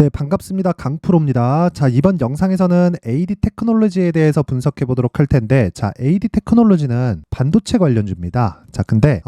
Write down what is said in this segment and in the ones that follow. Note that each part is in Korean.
네, 반갑습니다. 강프로입니다. 자, 이번 영상에서는 AD 테크놀로지에 대해서 분석해 보도록 할 텐데, 자, AD 테크놀로지는 반도체 관련주입니다. 자, 근데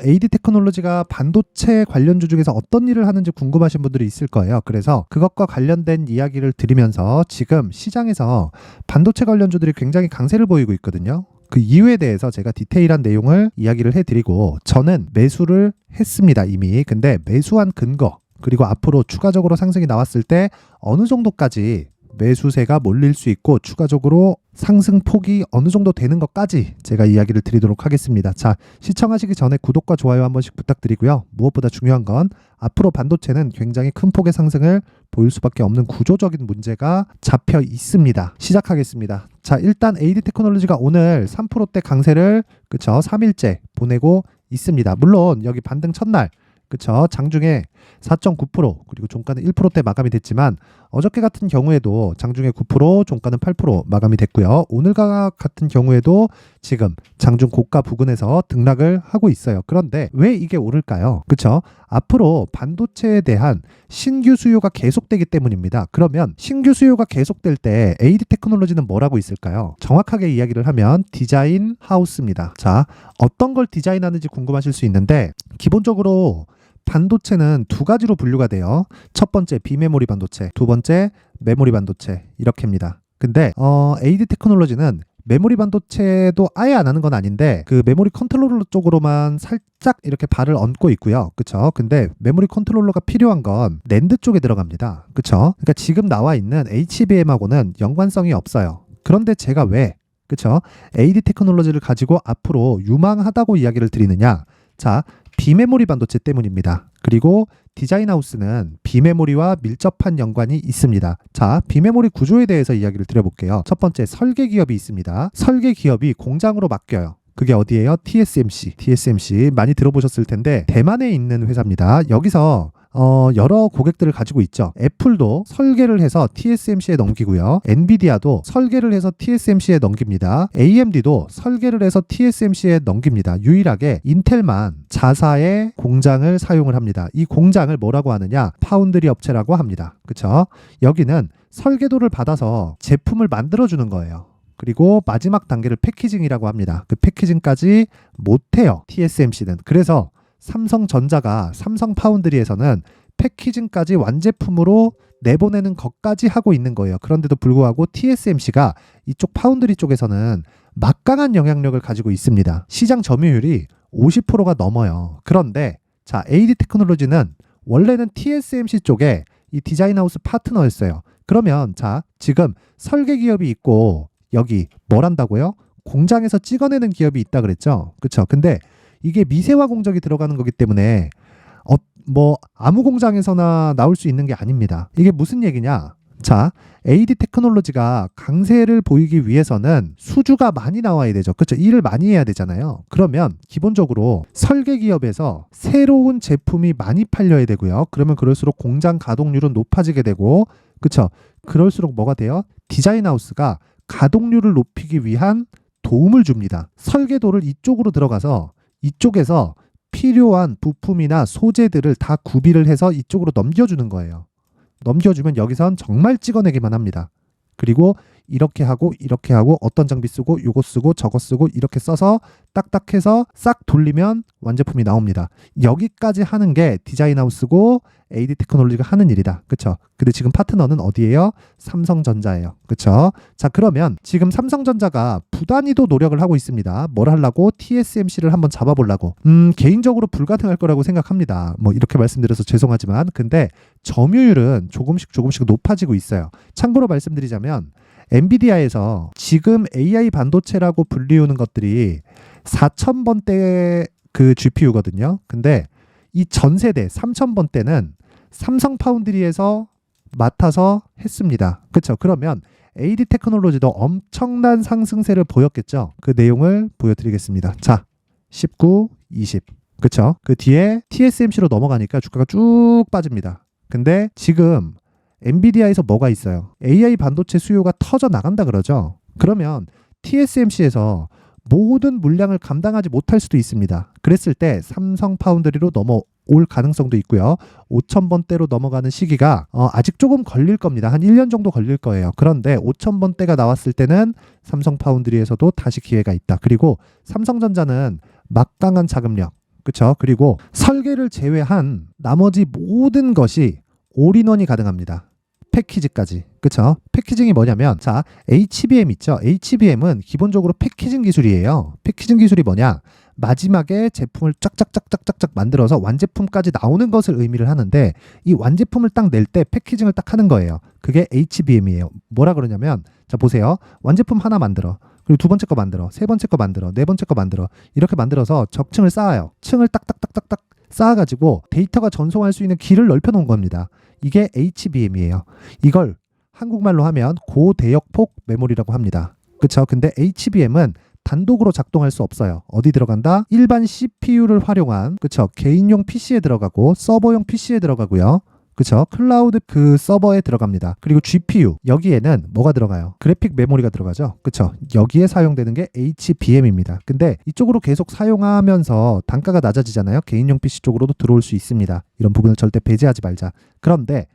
AD 테크놀로지가 반도체 관련주 중에서 어떤 일을 하는지 궁금하신 분들이 있을 거예요. 그래서 그것과 관련된 이야기를 드리면서 지금 시장에서 반도체 관련주들이 굉장히 강세를 보이고 있거든요. 그 이유에 대해서 제가 디테일한 내용을 이야기를 해드리고, 저는 매수를 했습니다, 이미. 근데 매수한 근거, 그리고 앞으로 추가적으로 상승이 나왔을 때 어느 정도까지 매수세가 몰릴 수 있고 추가적으로 상승폭이 어느 정도 되는 것까지 제가 이야기를 드리도록 하겠습니다. 자, 시청하시기 전에 구독과 좋아요 한 번씩 부탁드리고요. 무엇보다 중요한 건 앞으로 반도체는 굉장히 큰 폭의 상승을 보일 수밖에 없는 구조적인 문제가 잡혀 있습니다. 시작하겠습니다. 자, 일단 AD 테크놀로지가 오늘 3%대 강세를 3일째 보내고 있습니다. 물론 여기 반등 첫날 장중에 4.9% 그리고 종가는 1%대 마감이 됐지만, 어저께 같은 경우에도 장중에 9% 종가는 8% 마감이 됐고요. 오늘과 같은 경우에도 지금 장중 고가 부근에서 등락을 하고 있어요. 그런데 왜 이게 오를까요? 앞으로 반도체에 대한 신규 수요가 계속되기 때문입니다. 그러면 신규 수요가 계속될 때 AD 테크놀로지는 뭐라고 있을까요? 정확하게 이야기를 하면 디자인 하우스입니다. 자, 어떤 걸 디자인하는지 궁금하실 수 있는데, 기본적으로 반도체는 두 가지로 분류가 돼요. 첫 번째 비메모리 반도체, 두 번째 메모리 반도체, 이렇게입니다. 근데 AD 테크놀로지는 메모리 반도체도 아예 안 하는 건 아닌데, 그 메모리 컨트롤러 쪽으로만 살짝 이렇게 발을 얹고 있고요. 근데 메모리 컨트롤러가 필요한 건 낸드 쪽에 들어갑니다. 그러니까 지금 나와 있는 HBM하고는 연관성이 없어요. 그런데 제가 왜 AD 테크놀로지를 가지고 앞으로 유망하다고 이야기를 드리느냐? 자, 비메모리 반도체 때문입니다. 그리고 디자인하우스는 비메모리와 밀접한 연관이 있습니다. 자, 비메모리 구조에 대해서 이야기를 드려볼게요. 첫 번째, 설계 기업이 있습니다. 설계 기업이 공장으로 맡겨요. 그게 어디예요? TSMC 많이 들어보셨을 텐데 대만에 있는 회사입니다. 여기서 여러 고객들을 가지고 있죠. 애플도 설계를 해서 TSMC에 넘기고요. 엔비디아도 설계를 해서 TSMC에 넘깁니다. AMD도 설계를 해서 TSMC에 넘깁니다. 유일하게 인텔만 자사의 공장을 사용을 합니다. 이 공장을 뭐라고 하느냐? 파운드리 업체라고 합니다. 여기는 설계도를 받아서 제품을 만들어주는 거예요. 그리고 마지막 단계를 패키징이라고 합니다. 그 패키징까지 못해요, TSMC는. 그래서 삼성전자가 삼성 파운드리에서는 패키징까지 완제품으로 내보내는 것까지 하고 있는 거예요. 그런데도 불구하고 TSMC가 이쪽 파운드리 쪽에서는 막강한 영향력을 가지고 있습니다. 시장 점유율이 50%가 넘어요. 그런데 자, AD 테크놀로지는 원래는 TSMC 쪽에 이 디자인하우스 파트너였어요. 그러면 자, 지금 설계 기업이 있고 여기 뭘 한다고요? 공장에서 찍어내는 기업이 있다 그랬죠? 근데 이게 미세화 공정이 들어가는 거기 때문에 아무 공장에서나 나올 수 있는 게 아닙니다. 이게 무슨 얘기냐? 자, AD 테크놀로지가 강세를 보이기 위해서는 수주가 많이 나와야 되죠. 일을 많이 해야 되잖아요. 그러면 기본적으로 설계 기업에서 새로운 제품이 많이 팔려야 되고요. 그러면 그럴수록 공장 가동률은 높아지게 되고, 그럴수록 뭐가 돼요? 디자인하우스가 가동률을 높이기 위한 도움을 줍니다. 설계도를 이쪽으로 들어가서 이쪽에서 필요한 부품이나 소재들을 다 구비를 해서 이쪽으로 넘겨주는 거예요. 넘겨주면 여기선 정말 찍어내기만 합니다. 그리고 이렇게 하고 어떤 장비 쓰고 요거 쓰고 저거 쓰고 이렇게 써서 딱딱해서 싹 돌리면 완제품이 나옵니다. 여기까지 하는 게 디자인하우스고 AD 테크놀로지가 하는 일이다. 근데 지금 파트너는 어디예요? 삼성전자예요. 자, 그러면 지금 삼성전자가 부단히도 노력을 하고 있습니다. 뭘 하려고? TSMC를 한번 잡아보려고. 개인적으로 불가능할 거라고 생각합니다. 이렇게 말씀드려서 죄송하지만, 근데 점유율은 조금씩 높아지고 있어요. 참고로 말씀드리자면 엔비디아에서 지금 AI 반도체라고 불리우는 것들이 4000번대 그 GPU거든요. 근데 이 전 세대 3000번대는 삼성 파운드리에서 맡아서 했습니다. 그러면 AD 테크놀로지도 엄청난 상승세를 보였겠죠. 그 내용을 보여드리겠습니다. 자, 19, 20. 그 뒤에 TSMC로 넘어가니까 주가가 쭉 빠집니다. 근데 지금 엔비디아에서 뭐가 있어요? AI 반도체 수요가 터져 나간다 그러죠. 그러면 TSMC에서 모든 물량을 감당하지 못할 수도 있습니다. 그랬을 때 삼성 파운드리로 올 가능성도 있고요. 5,000번대로 넘어가는 시기가 아직 조금 걸릴 겁니다. 한 1년 정도 걸릴 거예요. 그런데 5,000번대가 나왔을 때는 삼성 파운드리에서도 다시 기회가 있다. 그리고 삼성전자는 막강한 자금력, 그렇죠? 그리고 설계를 제외한 나머지 모든 것이 올인원이 가능합니다. 패키지까지. 그쵸? 패키징이 뭐냐면, 자, HBM 있죠? HBM은 기본적으로 패키징 기술이에요. 패키징 기술이 뭐냐? 마지막에 제품을 쫙쫙쫙쫙쫙쫙 만들어서 완제품까지 나오는 것을 의미를 하는데, 이 완제품을 딱 낼 때 패키징을 딱 하는 거예요. 그게 HBM이에요. 뭐라 그러냐면, 자, 보세요. 완제품 하나 만들어. 그리고 두 번째 거 만들어. 세 번째 거 만들어. 네 번째 거 만들어. 이렇게 만들어서 적층을 쌓아요. 층을 딱딱딱딱딱 쌓아가지고 데이터가 전송할 수 있는 길을 넓혀 놓은 겁니다. 이게 HBM이에요. 이걸 한국말로 하면 고대역폭 메모리라고 합니다. 그쵸? 근데 HBM은 단독으로 작동할 수 없어요. 어디 들어간다? 일반 CPU를 활용한, 그쵸? 개인용 PC에 들어가고 서버용 PC에 들어가고요. 그쵸? 클라우드 그 서버에 들어갑니다. 그리고 GPU, 여기에는 뭐가 들어가요? 그래픽 메모리가 들어가죠. 그쵸? 여기에 사용되는 게 HBM입니다. 근데 이쪽으로 계속 사용하면서 단가가 낮아지잖아요. 개인용 PC 쪽으로도 들어올 수 있습니다. 이런 부분을 절대 배제하지 말자. 그런데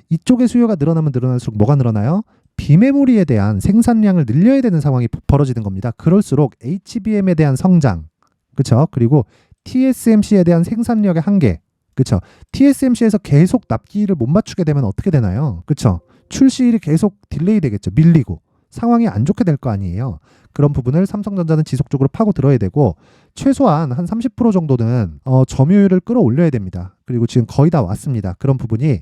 이쪽의 수요가 늘어나면 늘어날수록 뭐가 늘어나요? 비메모리에 대한 생산량을 늘려야 되는 상황이 벌어지는 겁니다. 그럴수록 HBM에 대한 성장, 그쵸? 그리고 TSMC에 대한 생산력의 한계, 그쵸? TSMC에서 계속 납기를 못 맞추게 되면 어떻게 되나요? 그쵸? 출시일이 계속 딜레이 되겠죠. 밀리고. 상황이 안 좋게 될 거 아니에요. 그런 부분을 삼성전자는 지속적으로 파고 들어야 되고, 최소한 한 30% 정도는 점유율을 끌어올려야 됩니다. 그리고 지금 거의 다 왔습니다. 그런 부분이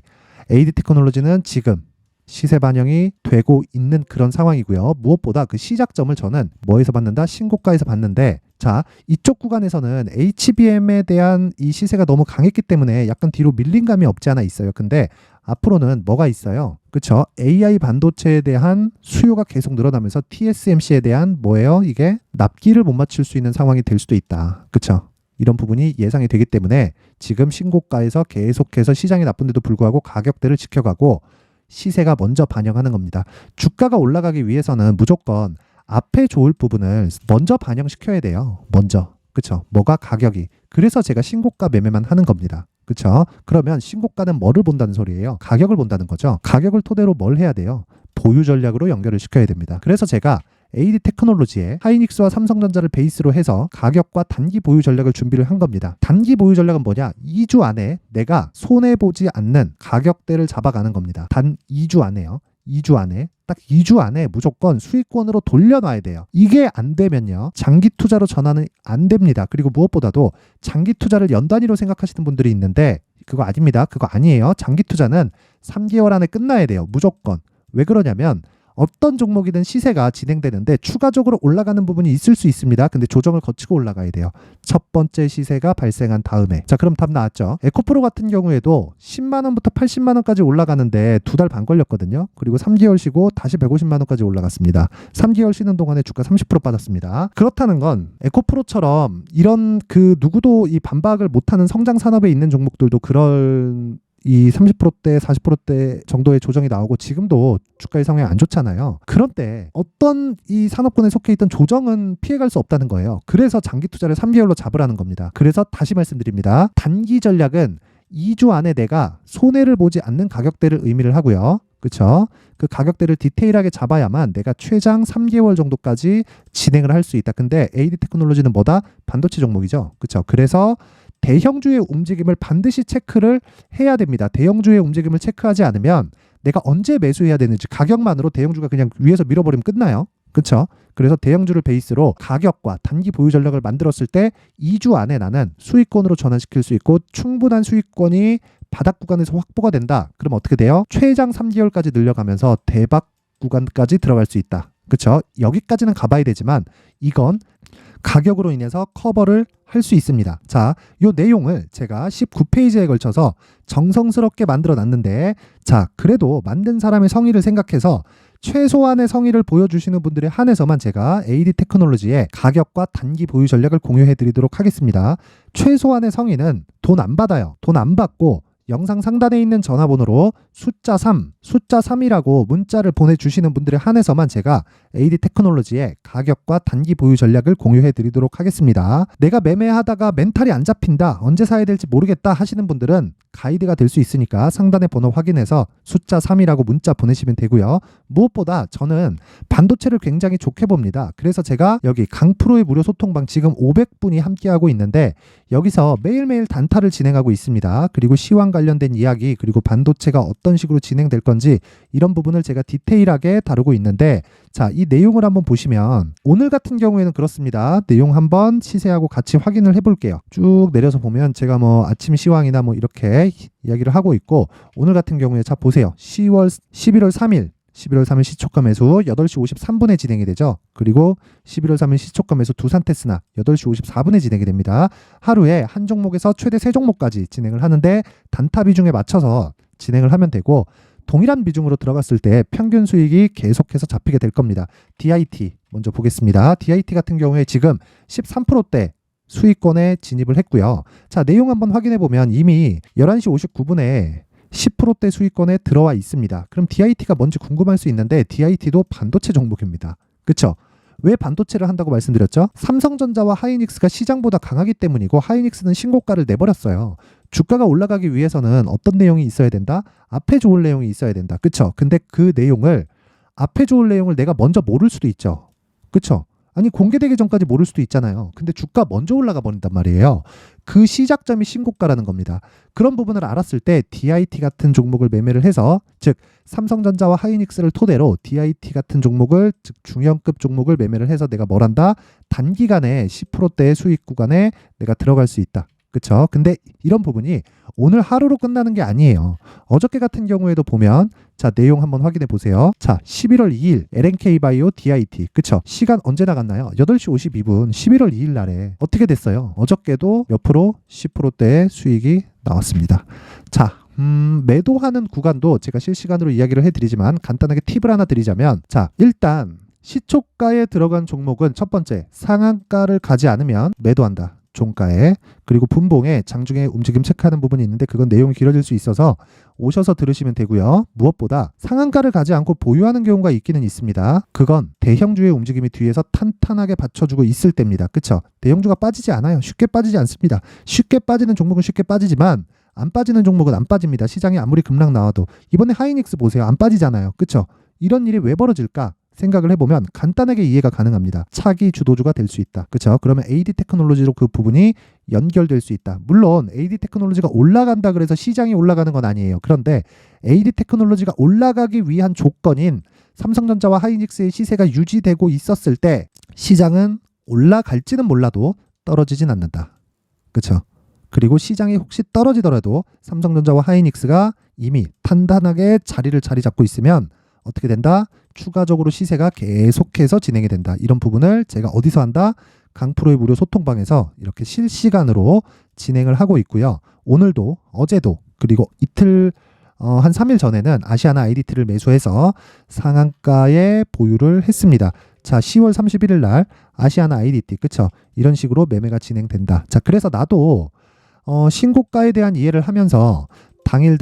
AD 테크놀로지는 지금 시세 반영이 되고 있는 그런 상황이고요. 무엇보다 그 시작점을 저는 뭐에서 봤는다? 신고가에서 봤는데, 자, 이쪽 구간에서는 HBM에 대한 이 시세가 너무 강했기 때문에 약간 뒤로 밀린 감이 없지 않아 있어요. 근데 앞으로는 뭐가 있어요? 그쵸? AI 반도체에 대한 수요가 계속 늘어나면서 TSMC에 대한 뭐예요? 이게 납기를 못 맞출 수 있는 상황이 될 수도 있다. 그쵸? 이런 부분이 예상이 되기 때문에 지금 신고가에서 계속해서 시장이 나쁜데도 불구하고 가격대를 지켜가고 시세가 먼저 반영하는 겁니다. 주가가 올라가기 위해서는 무조건 앞에 좋을 부분을 먼저 반영시켜야 돼요. 먼저. 그쵸? 뭐가 가격이. 그래서 제가 신고가 매매만 하는 겁니다. 그쵸? 그러면 신고가는 뭐를 본다는 소리예요? 가격을 본다는 거죠. 가격을 토대로 뭘 해야 돼요? 보유 전략으로 연결을 시켜야 됩니다. 그래서 제가 AD 테크놀로지에 하이닉스와 삼성전자를 베이스로 해서 가격과 단기 보유 전략을 준비를 한 겁니다. 단기 보유 전략은 뭐냐? 2주 안에 내가 손해보지 않는 가격대를 잡아가는 겁니다. 단 2주 안에요. 2주 안에 딱 2주 안에 무조건 수익권으로 돌려놔야 돼요. 이게 안 되면요, 장기 투자로 전환은 안 됩니다. 그리고 무엇보다도 장기 투자를 연 단위로 생각하시는 분들이 있는데 그거 아닙니다. 그거 아니에요. 장기 투자는 3개월 안에 끝나야 돼요. 무조건. 왜 그러냐면 어떤 종목이든 시세가 진행되는데 추가적으로 올라가는 부분이 있을 수 있습니다. 근데 조정을 거치고 올라가야 돼요. 첫 번째 시세가 발생한 다음에. 자, 그럼 답 나왔죠. 에코프로 같은 경우에도 10만 원부터 80만 원까지 올라가는데 2달 반 걸렸거든요. 그리고 3개월 쉬고 다시 150만 원까지 올라갔습니다. 3개월 쉬는 동안에 주가 30% 빠졌습니다. 그렇다는 건 에코프로처럼 이런 그 누구도 이 반박을 못하는 성장 산업에 있는 종목들도 그런 이 30%대, 40%대 정도의 조정이 나오고 지금도 주가의 상황이 안 좋잖아요. 그런 때 어떤 이 산업군에 속해 있던 조정은 피해갈 수 없다는 거예요. 그래서 장기 투자를 3개월로 잡으라는 겁니다. 그래서 다시 말씀드립니다. 단기 전략은 2주 안에 내가 손해를 보지 않는 가격대를 의미를 하고요. 그렇죠? 그 가격대를 디테일하게 잡아야만 내가 최장 3개월 정도까지 진행을 할 수 있다. 근데 AD 테크놀로지는 뭐다? 반도체 종목이죠. 그렇죠? 그래서 대형주의 움직임을 반드시 체크를 해야 됩니다. 대형주의 움직임을 체크하지 않으면 내가 언제 매수해야 되는지 가격만으로 대형주가 그냥 위에서 밀어버리면 끝나요. 그렇죠? 그래서 대형주를 베이스로 가격과 단기 보유 전략을 만들었을 때 2주 안에 나는 수익권으로 전환시킬 수 있고 충분한 수익권이 바닥 구간에서 확보가 된다. 그럼 어떻게 돼요? 최장 3개월까지 늘려가면서 대박 구간까지 들어갈 수 있다. 그렇죠? 여기까지는 가봐야 되지만 이건 가격으로 인해서 커버를 할 수 있습니다. 자, 이 내용을 제가 19페이지에 걸쳐서 정성스럽게 만들어 놨는데, 자, 그래도 만든 사람의 성의를 생각해서 최소한의 성의를 보여주시는 분들에 한해서만 제가 AD 테크놀로지의 가격과 단기 보유 전략을 공유해 드리도록 하겠습니다. 최소한의 성의는 돈 안 받아요. 돈 안 받고 영상 상단에 있는 전화번호로 숫자 3이라고 문자를 보내주시는 분들에 한해서만 제가 AD 테크놀로지의 가격과 단기 보유 전략을 공유해 드리도록 하겠습니다. 내가 매매하다가 멘탈이 안 잡힌다, 언제 사야 될지 모르겠다 하시는 분들은 가이드가 될 수 있으니까 상단의 번호 확인해서 숫자 3이라고 문자 보내시면 되고요. 무엇보다 저는 반도체를 굉장히 좋게 봅니다. 그래서 제가 여기 강프로의 무료 소통방 지금 500분이 함께하고 있는데 여기서 매일매일 단타를 진행하고 있습니다. 그리고 시황 관련된 이야기, 그리고 반도체가 어떤 식으로 진행될 건지 이런 부분을 제가 디테일하게 다루고 있는데, 자, 이 내용을 한번 보시면 오늘 같은 경우에는 그렇습니다. 내용 한번 시세하고 같이 확인을 해볼게요. 쭉 내려서 보면 제가 뭐 아침 시황이나 뭐 이렇게 이야기를 하고 있고, 오늘 같은 경우에 자 보세요. 11월 3일 시초가 매수 8시 53분에 진행이 되죠. 그리고 11월 3일 시초가 매수 두산 테스나 8시 54분에 진행이 됩니다. 하루에 한 종목에서 최대 3종목까지 진행을 하는데 단타 비중에 맞춰서 진행을 하면 되고, 동일한 비중으로 들어갔을 때 평균 수익이 계속해서 잡히게 될 겁니다. DIT 먼저 보겠습니다. DIT 같은 경우에 지금 13%대 수익권에 진입을 했고요. 자, 내용 한번 확인해 보면 이미 11시 59분에 10%대 수익권에 들어와 있습니다. 그럼 DIT가 뭔지 궁금할 수 있는데 DIT도 반도체 종목입니다. 그쵸? 왜 반도체를 한다고 말씀드렸죠? 삼성전자와 하이닉스가 시장보다 강하기 때문이고, 하이닉스는 신고가를 내버렸어요. 주가가 올라가기 위해서는 어떤 내용이 있어야 된다? 앞에 좋을 내용이 있어야 된다. 그쵸? 근데 그 내용을, 앞에 좋을 내용을 내가 먼저 모를 수도 있죠. 그쵸? 아니, 공개되기 전까지 모를 수도 있잖아요. 근데 주가 먼저 올라가 버린단 말이에요. 그 시작점이 신고가라는 겁니다. 그런 부분을 알았을 때 DIT 같은 종목을 매매를 해서, 즉 삼성전자와 하이닉스를 토대로 DIT 같은 종목을, 즉 중형급 종목을 매매를 해서 내가 뭘 한다? 단기간에 10%대의 수익 구간에 내가 들어갈 수 있다. 그쵸? 근데 이런 부분이 오늘 하루로 끝나는 게 아니에요. 어저께 같은 경우에도 보면, 자, 내용 한번 확인해 보세요. 자, 11월 2일 LNK 바이오 DIT. 그쵸? 시간 언제 나갔나요? 8시 52분 11월 2일 날에 어떻게 됐어요? 어저께도 몇 프로? 10%대의 수익이 나왔습니다. 자, 매도하는 구간도 제가 실시간으로 이야기를 해드리지만 간단하게 팁을 하나 드리자면, 자, 일단 시초가에 들어간 종목은 첫 번째, 상한가를 가지 않으면 매도한다. 종가에. 그리고 분봉에 장중에 움직임 체크하는 부분이 있는데 그건 내용이 길어질 수 있어서 오셔서 들으시면 되고요. 무엇보다 상한가를 가지 않고 보유하는 경우가 있기는 있습니다. 그건 대형주의 움직임이 뒤에서 탄탄하게 받쳐주고 있을 때입니다. 그쵸? 대형주가 빠지지 않아요. 쉽게 빠지지 않습니다. 쉽게 빠지는 종목은 쉽게 빠지지만 안 빠지는 종목은 안 빠집니다. 시장이 아무리 급락 나와도. 이번에 하이닉스 보세요. 안 빠지잖아요. 그쵸? 이런 일이 왜 벌어질까? 생각을 해보면 간단하게 이해가 가능합니다. 차기 주도주가 될 수 있다. 그렇죠? 그러면 AD 테크놀로지로 그 부분이 연결될 수 있다. 물론 AD 테크놀로지가 올라간다 그래서 시장이 올라가는 건 아니에요. 그런데 AD 테크놀로지가 올라가기 위한 조건인 삼성전자와 하이닉스의 시세가 유지되고 있었을 때 시장은 올라갈지는 몰라도 떨어지진 않는다. 그렇죠? 그리고 시장이 혹시 떨어지더라도 삼성전자와 하이닉스가 이미 탄탄하게 자리 잡고 있으면 어떻게 된다? 추가적으로 시세가 계속해서 진행이 된다. 이런 부분을 제가 어디서 한다? 강프로의 무료 소통방에서 이렇게 실시간으로 진행을 하고 있고요. 오늘도, 어제도, 그리고 이틀 한 3일 전에는 아시아나 IDT를 매수해서 상한가에 보유를 했습니다. 자, 10월 31일 날 아시아나 IDT, 그쵸? 이런 식으로 매매가 진행된다. 자, 그래서 나도 신고가에 대한 이해를 하면서 당일,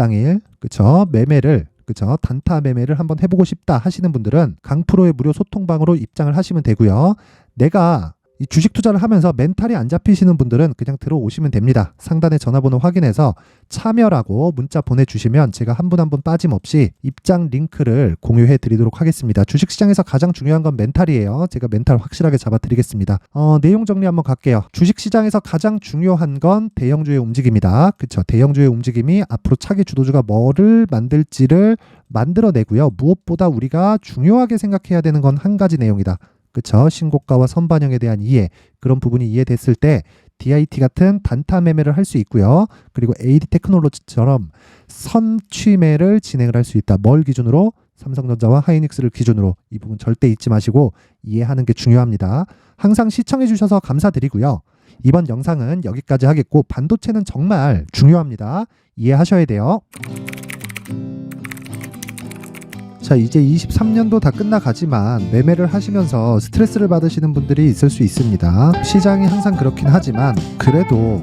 그쵸? 매매를, 그쵸? 단타 매매를 한번 해보고 싶다 하시는 분들은 강프로의 무료 소통방으로 입장을 하시면 되고요. 내가 이 주식 투자를 하면서 멘탈이 안 잡히시는 분들은 그냥 들어오시면 됩니다. 상단에 전화번호 확인해서 참여라고 문자 보내주시면 제가 한 분 한 분 빠짐없이 입장 링크를 공유해 드리도록 하겠습니다. 주식시장에서 가장 중요한 건 멘탈이에요. 제가 멘탈 확실하게 잡아드리겠습니다. 내용 정리 한번 갈게요. 주식시장에서 가장 중요한 건 대형주의 움직임이다. 그쵸? 대형주의 움직임이 앞으로 차기 주도주가 뭐를 만들지를 만들어내고요. 무엇보다 우리가 중요하게 생각해야 되는 건 한 가지 내용이다. 그쵸? 신고가와 선반영에 대한 이해, 그런 부분이 이해됐을 때 DIT 같은 단타 매매를 할 수 있고요. 그리고 AD 테크놀로지처럼 선취매를 진행을 할 수 있다. 뭘 기준으로? 삼성전자와 하이닉스를 기준으로. 이 부분 절대 잊지 마시고 이해하는 게 중요합니다. 항상 시청해 주셔서 감사드리고요. 이번 영상은 여기까지 하겠고, 반도체는 정말 중요합니다. 이해하셔야 돼요. 자, 이제 23년도 다 끝나가지만 매매를 하시면서 스트레스를 받으시는 분들이 있을 수 있습니다. 시장이 항상 그렇긴 하지만 그래도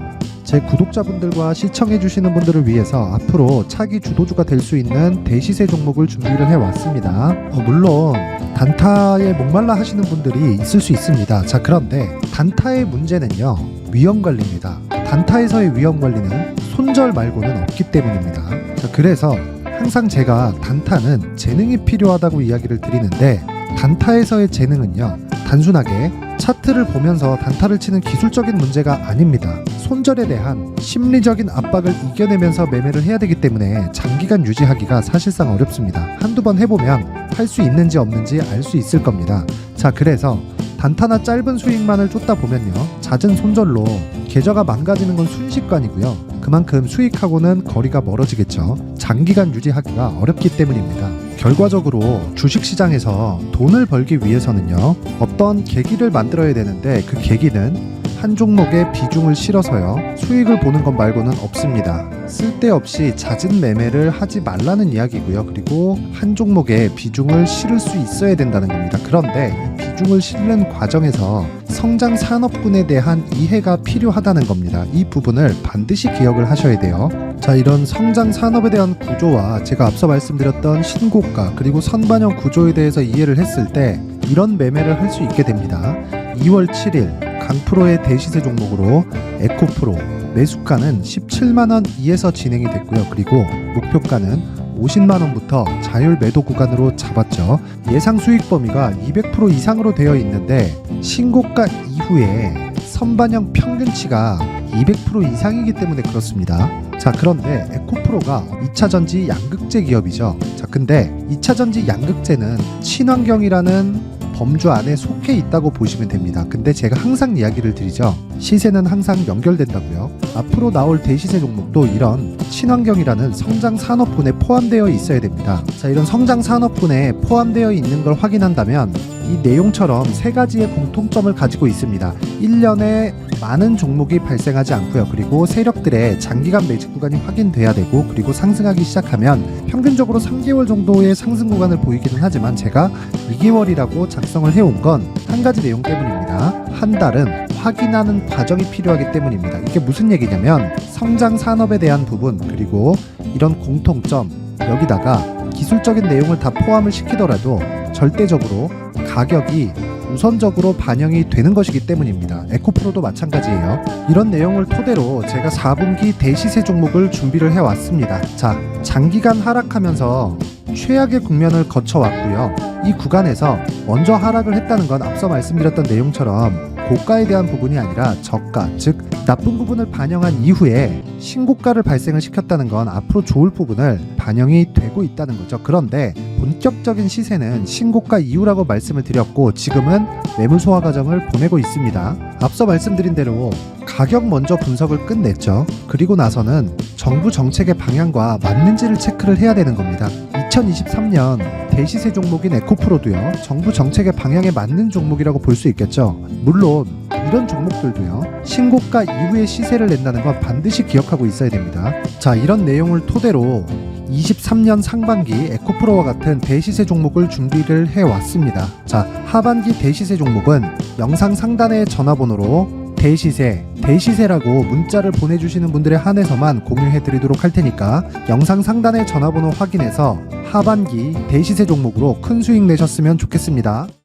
제 구독자분들과 시청해주시는 분들을 위해서 앞으로 차기 주도주가 될 수 있는 대시세 종목을 준비를 해왔습니다. 물론 단타에 목말라 하시는 분들이 있을 수 있습니다. 자, 그런데 단타의 문제는요, 위험관리입니다. 단타에서의 위험관리는 손절 말고는 없기 때문입니다. 자, 그래서 항상 제가 단타는 재능이 필요하다고 이야기를 드리는데, 단타에서의 재능은요, 단순하게 차트를 보면서 단타를 치는 기술적인 문제가 아닙니다. 손절에 대한 심리적인 압박을 이겨내면서 매매를 해야 되기 때문에 장기간 유지하기가 사실상 어렵습니다. 한두 번 해보면 할 수 있는지 없는지 알 수 있을 겁니다. 자, 그래서 단타나 짧은 수익만을 쫓다 보면요, 잦은 손절로 계좌가 망가지는 건 순식간이고요, 그만큼 수익하고는 거리가 멀어지겠죠. 장기간 유지하기가 어렵기 때문입니다. 결과적으로 주식시장에서 돈을 벌기 위해서는요, 어떤 계기를 만들어야 되는데, 그 계기는 한 종목에 비중을 실어서요, 수익을 보는 것 말고는 없습니다. 쓸데없이 잦은 매매를 하지 말라는 이야기고요. 그리고 한 종목에 비중을 실을 수 있어야 된다는 겁니다. 그런데 이 비중을 실는 과정에서 성장 산업군에 대한 이해가 필요하다는 겁니다. 이 부분을 반드시 기억을 하셔야 돼요. 자, 이런 성장 산업에 대한 구조와 제가 앞서 말씀드렸던 신고가 그리고 선반영 구조에 대해서 이해를 했을 때 이런 매매를 할 수 있게 됩니다. 2월 7일 강프로의 대시세 종목으로 에코프로 매수가는 17만원 이에서 진행이 됐고요. 그리고 목표가는 50만원부터 자율 매도 구간으로 잡았죠. 예상 수익 범위가 200% 이상으로 되어 있는데, 신고가 이후에 선반영 평균치가 200% 이상이기 때문에 그렇습니다. 자, 그런데 에코프로가 2차전지 양극재 기업이죠. 자, 근데 2차전지 양극재는 친환경이라는 범주 안에 속해 있다고 보시면 됩니다. 근데 제가 항상 이야기를 드리죠. 시세는 항상 연결된다고요. 앞으로 나올 대시세 종목도 이런 친환경이라는 성장 산업군에 포함되어 있어야 됩니다. 자, 이런 성장 산업군에 포함되어 있는 걸 확인한다면 이 내용처럼 세 가지의 공통점을 가지고 있습니다. 1년에 많은 종목이 발생하지 않고요. 그리고 세력들의 장기간 매집 구간이 확인돼야 되고, 그리고 상승하기 시작하면 평균적으로 3개월 정도의 상승 구간을 보이기는 하지만 제가 2개월이라고 작성을 해온 건 한 가지 내용 때문입니다. 한 달은 확인하는 과정이 필요하기 때문입니다. 이게 무슨 얘기냐면 성장 산업에 대한 부분, 그리고 이런 공통점, 여기다가 기술적인 내용을 다 포함을 시키더라도 절대적으로 가격이 우선적으로 반영이 되는 것이기 때문입니다. 에코프로도 마찬가지예요. 이런 내용을 토대로 제가 4분기 대시세 종목을 준비를 해왔습니다. 자, 장기간 하락하면서 최악의 국면을 거쳐왔고요. 이 구간에서 먼저 하락을 했다는 건 앞서 말씀드렸던 내용처럼 고가에 대한 부분이 아니라 저가, 즉 나쁜 부분을 반영한 이후에 신고가를 발생을 시켰다는 건 앞으로 좋을 부분을 반영이 되고 있다는 거죠. 그런데 본격적인 시세는 신고가 이후라고 말씀을 드렸고, 지금은 매물 소화 과정을 보내고 있습니다. 앞서 말씀드린 대로 가격 먼저 분석을 끝냈죠. 그리고 나서는 정부 정책의 방향과 맞는지를 체크를 해야 되는 겁니다. 2023년 대시세 종목인 에코프로도요, 정부 정책의 방향에 맞는 종목이라고 볼 수 있겠죠. 물론 이런 종목들도요, 신고가 이후에 시세를 낸다는 건 반드시 기억하고 있어야 됩니다. 자, 이런 내용을 토대로 23년 상반기 에코프로와 같은 대시세 종목을 준비를 해왔습니다. 자, 하반기 대시세 종목은 영상 상단의 전화번호로 대시세라고 문자를 보내주시는 분들에 한해서만 공유해드리도록 할 테니까 영상 상단의 전화번호 확인해서 하반기 대시세 종목으로 큰 수익 내셨으면 좋겠습니다.